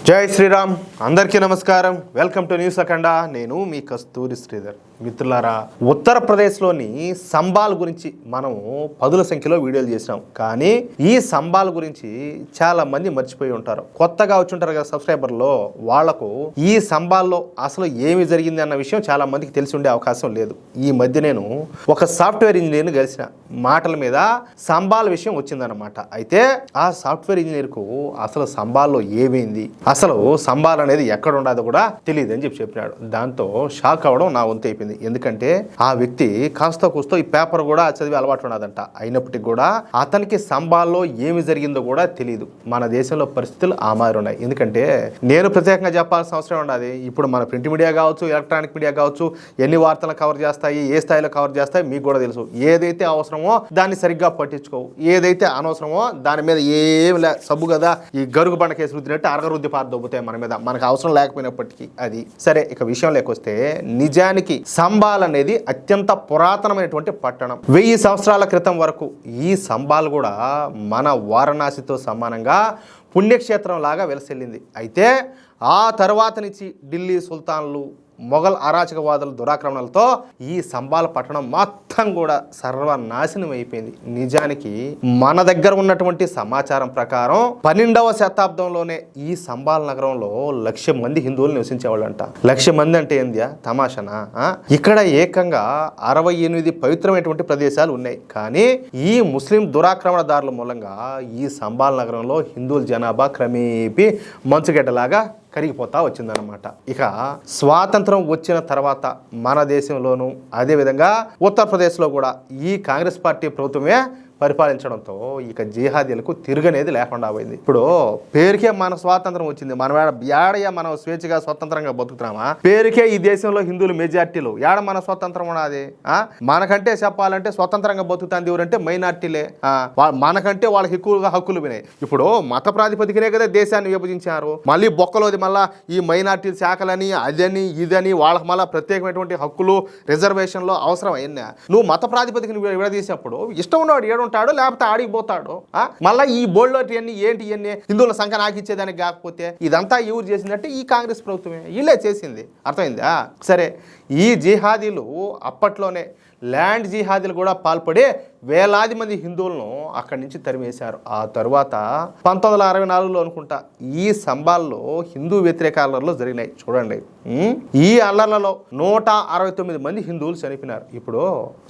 జై శ్రీరామ్. అందరికీ నమస్కారం. వెల్కమ్ టు న్యూస్ అఖండ. నేను మీ కస్తూరి శ్రీధర్. మిత్రులారా, ఉత్తరప్రదేశ్లోని సంబాల్ గురించి మనం పదుల సంఖ్యలో వీడియోలు చేసినాం. కానీ ఈ సంబాల్ గురించి చాలా మంది మర్చిపోయి ఉంటారు. కొత్తగా వచ్చి ఉంటారు కదా సబ్స్క్రైబర్లో, వాళ్లకు ఈ సంబాల్లో అసలు ఏమి జరిగింది అన్న విషయం చాలా మందికి తెలిసి ఉండే అవకాశం లేదు. ఈ మధ్య నేను ఒక సాఫ్ట్వేర్ ఇంజనీర్ని కలిసిన, మాటల మీద సంబాల్ విషయం వచ్చిందన్నమాట. అయితే ఆ సాఫ్ట్వేర్ ఇంజనీర్కు అసలు సంబాల్లో ఏమైంది, అసలు సంబాల్ అనేది ఎక్కడ ఉండదో కూడా తెలియదు అని చెప్పినాడు. దాంతో షాక్ అవ్వడం నా వంతు అయిపోయింది. ఎందుకంటే ఆ వ్యక్తి కాస్త కూస్తో ఈ పేపర్ కూడా చదివి అలవాటు ఉన్నదంట. అయినప్పటికీ కూడా అతనికి సంబాల్లో ఏమి జరిగిందో కూడా తెలియదు. మన దేశంలో పరిస్థితులు ఆ మాదిరి ఉన్నాయి. ఎందుకంటే నేను ప్రత్యేకంగా చెప్పాల్సిన అవసరం ఉండదు. ఇప్పుడు మన ప్రింట్ మీడియా కావచ్చు, ఎలక్ట్రానిక్ మీడియా కావచ్చు, ఎన్ని వార్తలు కవర్ చేస్తాయి, ఏ స్థాయిలో కవర్ చేస్తాయి మీకు కూడా తెలుసు. ఏదైతే అవసరమో దాన్ని సరిగ్గా పట్టించుకోవు, ఏదైతే అనవసరమో దాని మీద ఏమి సబ్బు కదా ఈ గరుగు బండ కేసు రుద్దినట్టు అరగరుద్ది పారదొబ్బుతాయి మన మీద, మనకు అవసరం లేకపోయినప్పటికీ. అది సరే. ఇక విషయం లేకొస్తే, నిజానికి సంబాల్ అనేది అత్యంత పురాతనమైనటువంటి పట్టణం. 1000 సంవత్సరాల క్రితం వరకు ఈ సంబాల్ కూడా మన వారణాసితో సమానంగా పుణ్యక్షేత్రం లాగా వెలసిల్లింది. అయితే ఆ తర్వాత నుంచి ఢిల్లీ సుల్తాన్లు, మొఘల్ అరాచకవాదుల దురాక్రమణలతో ఈ సంబాల్ పట్టణం మొత్తం కూడా సర్వనాశనం అయిపోయింది. నిజానికి మన దగ్గర ఉన్నటువంటి సమాచారం ప్రకారం 12వ శతాబ్దంలోనే ఈ సంబాల్ నగరంలో 1,00,000 మంది హిందువులు నివసించేవాళ్ళంట. 1,00,000 మంది అంటే ఏందియా, తమాషనా? ఇక్కడ ఏకంగా 68 పవిత్రమైనటువంటి ప్రదేశాలు ఉన్నాయి. కానీ ఈ ముస్లిం దురాక్రమణదారుల మూలంగా ఈ సంబాల్ నగరంలో హిందువుల జనాభా క్రమేపీ మంచుగడ్డలాగా కరిగిపోతా వచ్చిందనమాట. ఇక స్వాతంత్రం వచ్చిన తర్వాత మన దేశంలోనూ అదేవిధంగా ఉత్తరప్రదేశ్లో కూడా ఈ కాంగ్రెస్ పార్టీ ప్రభుత్వమే పరిపాలించడంతో ఇక జిహాదీలకు తిరుగనేది లేకుండా పోయింది. ఇప్పుడు పేరుకే మన స్వాతంత్రం వచ్చింది, మనం ఏడయ్యా మనం స్వేచ్ఛగా స్వతంత్రంగా బతుకుతున్నామా? పేరుకే ఈ దేశంలో హిందువులు మెజార్టీలు, ఏడ మన స్వతంత్రం ఉన్నది? మనకంటే చెప్పాలంటే స్వతంత్రంగా బతుకుతాంది ఎవరంటే మైనార్టీలే. మనకంటే వాళ్ళకి ఎక్కువగా హక్కులు వినాయి. ఇప్పుడు మత ప్రాతిపదికనే కదా దేశాన్ని విభజించారు. మళ్ళీ బొక్కలోది మళ్ళా ఈ మైనార్టీ శాఖలని అదని ఇదని వాళ్ళకి మళ్ళీ ప్రత్యేకమైనటువంటి హక్కులు రిజర్వేషన్లో అవసరం అయినా. నువ్వు మత ప్రాతిపదికను విడదీసినప్పుడు ఇష్టం ఉన్నవాడు ఏడు ఉంటాడు, లేకపోతే ఆడిపోతాడు. మళ్ళీ ఈ బోల్డ్ ఇవన్నీ ఏంటి, ఇవన్నీ హిందువుల సంఖ్య నాకు ఇచ్చేదానికి కాకపోతే ఇదంతా ఎవరు చేసిందంటే ఈ కాంగ్రెస్ ప్రభుత్వమే, వీళ్ళే చేసింది. అర్థమైందా? సరే. ఈ జిహాదీలు అప్పట్లోనే ల్యాండ్ జిహాదీలు కూడా పాల్పడి వేలాది మంది హిందువులను అక్కడి నుంచి తరిమేశారు. ఆ తరువాత 1964లో అనుకుంటా ఈ సంబాల్లో హిందూ వ్యతిరేక అల్లర్లు జరిగినాయి. చూడండి, ఈ అల్లర్లలో 169 మంది హిందువులు చనిపోయినారు. ఇప్పుడు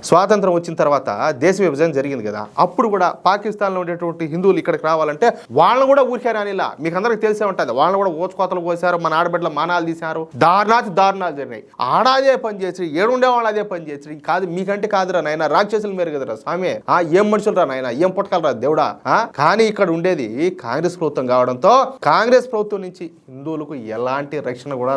స్వాతంత్రం వచ్చిన తర్వాత దేశ విభజన జరిగింది కదా, అప్పుడు కూడా పాకిస్తాన్లో ఉండేటువంటి హిందువులు ఇక్కడికి రావాలంటే వాళ్ళని కూడా ఊరికే రానిలా. మీకు అందరికి తెలిసే ఉంటుంది. వాళ్ళని కూడా ఓచుకోతలు పోసారు, మన ఆడబిడ్డల మానాలు తీశారు, దారుణాలు జరిగినాయి. ఆడాదే పని చేసి ఏడుండే వాళ్ళు అదే పని చేసి కాదు, మీకంటే కాదురా నాయన, రాక్షసులు మేరు కదరా స్వామి, ఏం మనుషులు రా నాయన, ఏం పుట్టకలరా దేవుడా. కానీ ఇక్కడ ఉండేది కాంగ్రెస్ ప్రభుత్వం కావడంతో కాంగ్రెస్ ప్రభుత్వం నుంచి హిందువులకు ఎలాంటి రక్షణ కూడా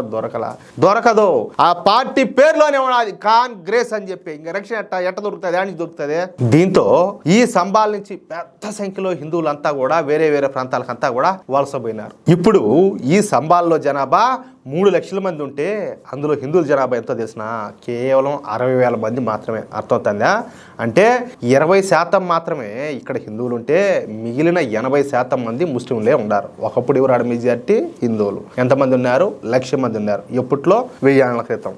దొరకదు. ఆ పార్టీ పేరులోనే ఉన్నది కాంగ్రెస్ అని చెప్పి, ఇంకా రక్షణ ఎట్ట దొరుకుతుంది, అని దొరుకుతుంది. దీంతో ఈ సంబాల్ నుంచి పెద్ద సంఖ్యలో హిందువులంతా కూడా వేరే ప్రాంతాలకంతా కూడా వలసపోయినారు. ఇప్పుడు ఈ సంబాల్లో జనాభా 3 లక్షల మంది ఉంటే అందులో హిందువుల జనాభా ఎంతో తెలిసిన కేవలం 60,000 మంది మాత్రమే. అర్థమవుతుందా? అంటే 20% మాత్రమే ఇక్కడ హిందువులు ఉంటే మిగిలిన 80% మంది ముస్లింలే ఉన్నారు. ఒకప్పుడు ఎవరు మెజారిటీ హిందువులు. ఎంతమంది ఉన్నారు? 1,00,000 మంది ఉన్నారు. ఎప్పట్లో 1000 ఏళ్ల క్రితం.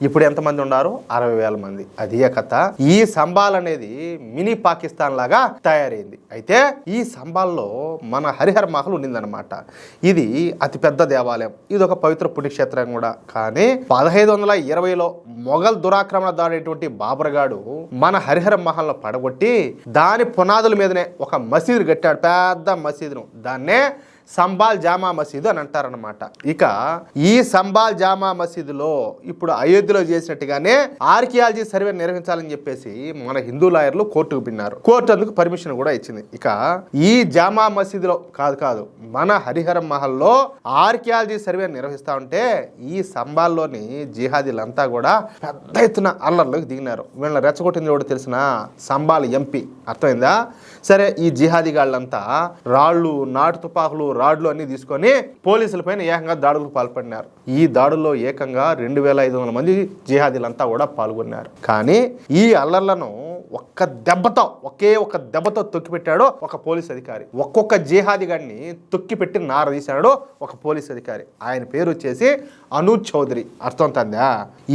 ఇప్పుడు ఎంతమంది ఉన్నారు? 60,000 మంది. అదే కథ. ఈ సంబాల్ అనేది మినీ పాకిస్తాన్ లాగా తయారైంది. అయితే ఈ సంబాల్లో మన హరిహర మహల్ ఉండిందనమాట. ఇది అతిపెద్ద దేవాలయం, ఇది ఒక పవిత్ర పుణ్యక్షేత్రం కూడా. కానీ 1520లో మొఘల్ దురాక్రమణదారైనటువంటి బాబర్ గాడు మన హరిహర మహల్ను పడగొట్టి దాని పునాదుల మీదనే ఒక మసీదు కట్టాడు, పెద్ద మసీదును. దాన్నే సంబాల్ జామా మసీదు అని అంటారనమాట. ఇక ఈ సంబాల్ జామా మసీదులో ఇప్పుడు అయోధ్యలో చేసినట్టుగానే ఆర్కియాలజీ సర్వే నిర్వహించాలని చెప్పేసి మన హిందూ లాయర్లు కోర్టుకు పిన్నారు. కోర్టు అందుకు పర్మిషన్ కూడా ఇచ్చింది. ఇక ఈ జామా మసీదులో కాదు మన హరిహర మహల్లో ఆర్కియాలజీ సర్వే నిర్వహిస్తా ఉంటే ఈ సంబాల్లోని జిహాదీలంతా కూడా పెద్ద ఎత్తున అల్లర్లోకి దిగినారు. వీళ్ళని రెచ్చగొట్టింది కూడా తెలిసిన సంబాల్ ఎంపీ. అర్థమైందా? సరే. ఈ జిహాదీ గాళ్ళంతా రాళ్ళు, నాటు తుపాకులు, రాడ్లు అన్ని తీసుకొని పోలీసులపైన ఏకంగా దాడులకు పాల్పడినారు. ఈ దాడుల్లో ఏకంగా 2500 మంది జిహాదీలంతా కూడా పాల్గొన్నారు. కానీ ఈ అల్లర్లను ఒకే ఒక్క దెబ్బతో తొక్కిపెట్టాడు ఒక పోలీస్ అధికారి. ఒక్కొక్క జిహాదీ గాడిని తొక్కిపెట్టి నారదీశాడు ఒక పోలీస్ అధికారి. ఆయన పేరు వచ్చేసి అనూజ్ చౌదరి. అర్థం తందా?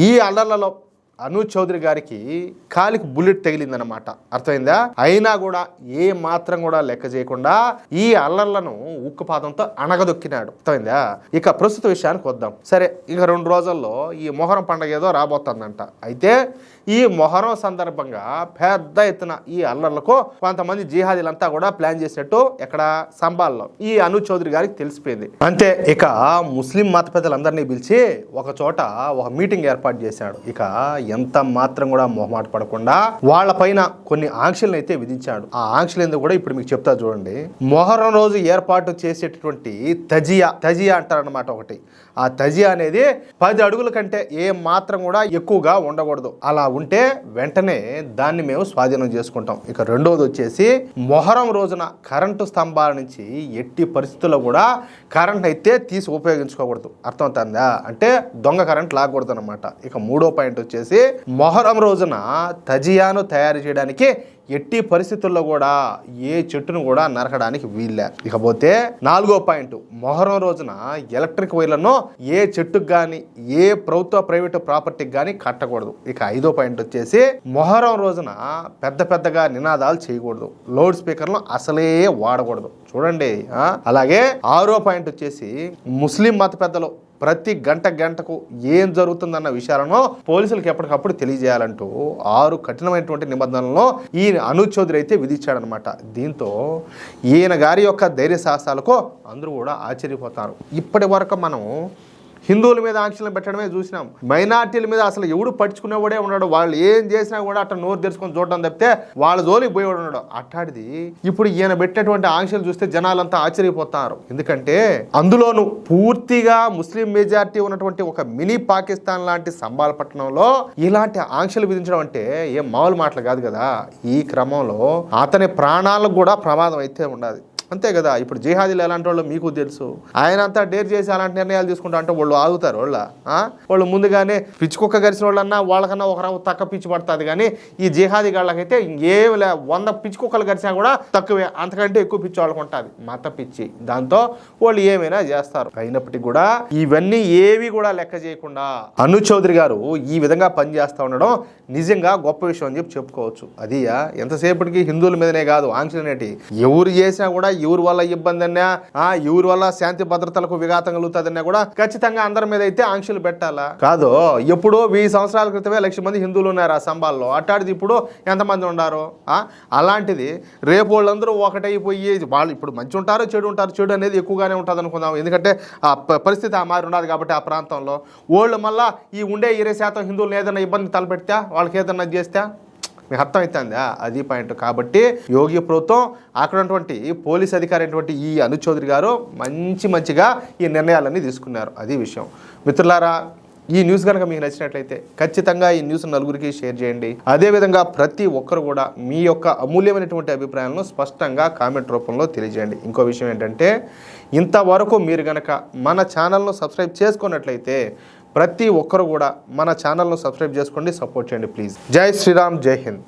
ఈ అల్లర్లలో అనూజ్ చౌదరి గారికి కాలికి బుల్లెట్ తగిలిందనమాట. అర్థమైందా? అయినా కూడా ఏ మాత్రం కూడా లెక్క చేయకుండా ఈ అల్లర్లను ఉక్కుపాతంతో అణగదొక్కినాడు. అర్థమైందా? ఇక ప్రస్తుత విషయానికి వద్దాం. సరే, ఇక 2 రోజుల్లో ఈ మొహరం పండుగ ఏదో రాబోతుందంట. అయితే ఈ మొహరం సందర్భంగా పెద్ద ఎత్తున ఈ అల్లర్లకు కొంతమంది జిహాదీలంతా కూడా ప్లాన్ చేసినట్టు ఎక్కడ సంబాల్లో ఈ అనూజ్ చౌదరి గారికి తెలిసిపోయింది. అంతే, ఇక ముస్లిం మత పెద్దలందరినీ పిలిచి ఒక చోట ఒక మీటింగ్ ఏర్పాటు చేశాడు. ఇక ఎంత మాత్రం కూడా మొహమాట పడకుండా వాళ్ళ పైన కొన్ని ఆంక్షలను అయితే విధించాడు. ఆ ఆంక్షలు ఎందుకు కూడా ఇప్పుడు మీకు చెప్తా చూడండి. మొహరం రోజు ఏర్పాటు చేసేటటువంటి తజియా అంటారనమాట ఒకటి. ఆ తజియా అనేది 10 అడుగుల కంటే ఏ మాత్రం కూడా ఎక్కువగా ఉండకూడదు. అలా ఉంటే వెంటనే దాన్ని మేము స్వాధీనం చేసుకుంటాం. ఇక రెండోది వచ్చేసి మొహరం రోజున కరెంటు స్తంభాల నుంచి ఎట్టి పరిస్థితుల్లో కూడా కరెంట్ అయితే తీసి ఉపయోగించుకోకూడదు. అర్థమవుతుందా? అంటే దొంగ కరెంట్ లాగకూడదు అనమాట. ఇక 3వ పాయింట్ వచ్చేసి మొహరం రోజున తజియాను తయారు చేయడానికి ఎట్టి పరిస్థితుల్లో కూడా ఏ చెట్టును కూడా నరకడానికి వీల్లే. ఇకపోతే 4వ పాయింట్, మొహరం రోజున ఎలక్ట్రిక్ వైర్లను ఏ చెట్టుకు కానీ ఏ ప్రైవేట్ ప్రాపర్టీకి కానీ కట్టకూడదు. ఇక 5వ పాయింట్ వచ్చేసి మొహరం రోజున పెద్దగా నినాదాలు చేయకూడదు. లౌడ్ స్పీకర్లను అసలే వాడకూడదు. చూడండి. అలాగే 6వ పాయింట్ వచ్చేసి ముస్లిం మత పెద్దలు ప్రతి గంటకు ఏం జరుగుతుందన్న విషయాలను పోలీసులకు ఎప్పటికప్పుడు తెలియజేయాలంటూ 6 కఠినమైనటువంటి నిబంధనలను ఈ అనూజ్ చౌదరి అయితే విధించాడనమాట. దీంతో ఈయన గారి యొక్క ధైర్య సాహసాలకు అందరూ కూడా ఆశ్చర్యపోతారు. ఇప్పటి వరకు మనం హిందువుల మీద ఆంక్షలు పెట్టడమే చూసినాం. మైనార్టీల మీద అసలు ఎవడు పట్టించుకునేవాడే ఉన్నాడు. వాళ్ళు ఏం చేసినా కూడా అట్లా నోరు తెరుచుకొని చూడడం తప్పితే వాళ్ళ జోలికి పోయేవాడు ఉన్నాడు. అట్టాడిది ఇప్పుడు ఈయన పెట్టేటువంటి ఆంక్షలు చూస్తే జనాలంతా ఆశ్చర్యపోతారు. ఎందుకంటే అందులోనూ పూర్తిగా ముస్లిం మెజారిటీ ఉన్నటువంటి ఒక మినీ పాకిస్తాన్ లాంటి సంబాల్ పట్టణంలో ఇలాంటి ఆంక్షలు విధించడం అంటే ఏం మామూలు మాటలు కాదు కదా. ఈ క్రమంలో అతని ప్రాణాలకు కూడా ప్రమాదం అయితే ఉండదు. అంతే కదా. ఇప్పుడు జిహాదీలు ఎలాంటి వాళ్ళు మీకు తెలుసు. ఆయన అంతా డేర్ చేసి అలాంటి నిర్ణయాలు తీసుకుంటా అంటే వాళ్ళు ఆగుతారు. వాళ్ళు ముందుగానే పిచ్చి కుక్క గరిచిన వాళ్ళన్నా వాళ్ళకన్నా ఒక తక్కువ పిచ్చి పడుతుంది. కానీ ఈ జిహాదీ గాళ్ళకైతే ఇంకేమి 100 పిచ్చి కుక్కలు గరిచినా కూడా తక్కువే. అంతకంటే ఎక్కువ పిచ్చి వాళ్ళకు ఉంటుంది, మత పిచ్చి. దాంతో వాళ్ళు ఏమైనా చేస్తారు. అయినప్పటికీ కూడా ఇవన్నీ ఏవి కూడా లెక్క చేయకుండా అనూజ్ చౌదరి గారు ఈ విధంగా పనిచేస్తూ ఉండడం నిజంగా గొప్ప విషయం అని చెప్పుకోవచ్చు. అది ఎంతసేపటికి హిందువుల మీదనే కాదు ఆంక్షలు అనేటి ఎవరు చేసినా కూడా ఎవరి వల్ల ఇబ్బంది అన్నా ఎవరి వల్ల శాంతి భద్రతలకు విఘాతం కలుగుతుందన్నా కూడా ఖచ్చితంగా అందరి మీద అయితే ఆంక్షలు పెట్టాలా. కాదు, ఎప్పుడో 1000 సంవత్సరాల క్రితమే 1,00,000 మంది హిందువులు ఉన్నారు ఆ సంబాల్లో. అట్టాడిది ఇప్పుడు ఎంతమంది ఉన్నారు? అలాంటిది రేపు వాళ్ళందరూ ఒకటైపోయి వాళ్ళు ఇప్పుడు మంచి ఉంటారు, చెడు అనేది ఎక్కువగానే ఉంటుంది అనుకుందాం. ఎందుకంటే ఆ పరిస్థితి ఆ మారి ఉన్నది కాబట్టి ఆ ప్రాంతంలో వాళ్ళు మళ్ళీ ఈ ఉండే 20% హిందువులను ఏదైనా ఇబ్బంది తలపెడితే వాళ్ళకి ఏదైనా చేస్తే మీకు అర్థమవుతుందా? అది పాయింట్. కాబట్టి యోగి ప్రభుత్వం అక్కడ ఉన్నటువంటి పోలీస్ అధికారి అయినటువంటి ఈ అనూజ్ చౌదరి గారు మంచిగా ఈ నిర్ణయాలన్నీ తీసుకున్నారు. అది విషయం. మిత్రులారా, ఈ న్యూస్ కనుక మీకు నచ్చినట్లయితే ఖచ్చితంగా ఈ న్యూస్ నలుగురికి షేర్ చేయండి. అదేవిధంగా ప్రతి ఒక్కరు కూడా మీ యొక్క అమూల్యమైనటువంటి అభిప్రాయాలను స్పష్టంగా కామెంట్ రూపంలో తెలియజేయండి. ఇంకో విషయం ఏంటంటే, ఇంతవరకు మీరు కనుక మన ఛానల్ను సబ్స్క్రైబ్ చేసుకున్నట్లయితే ప్రతి ఒక్కరు కూడా మన ఛానల్ను సబ్స్క్రైబ్ చేసుకోండి, సపోర్ట్ చేయండి ప్లీజ్. జై శ్రీరామ్, జై హింద్.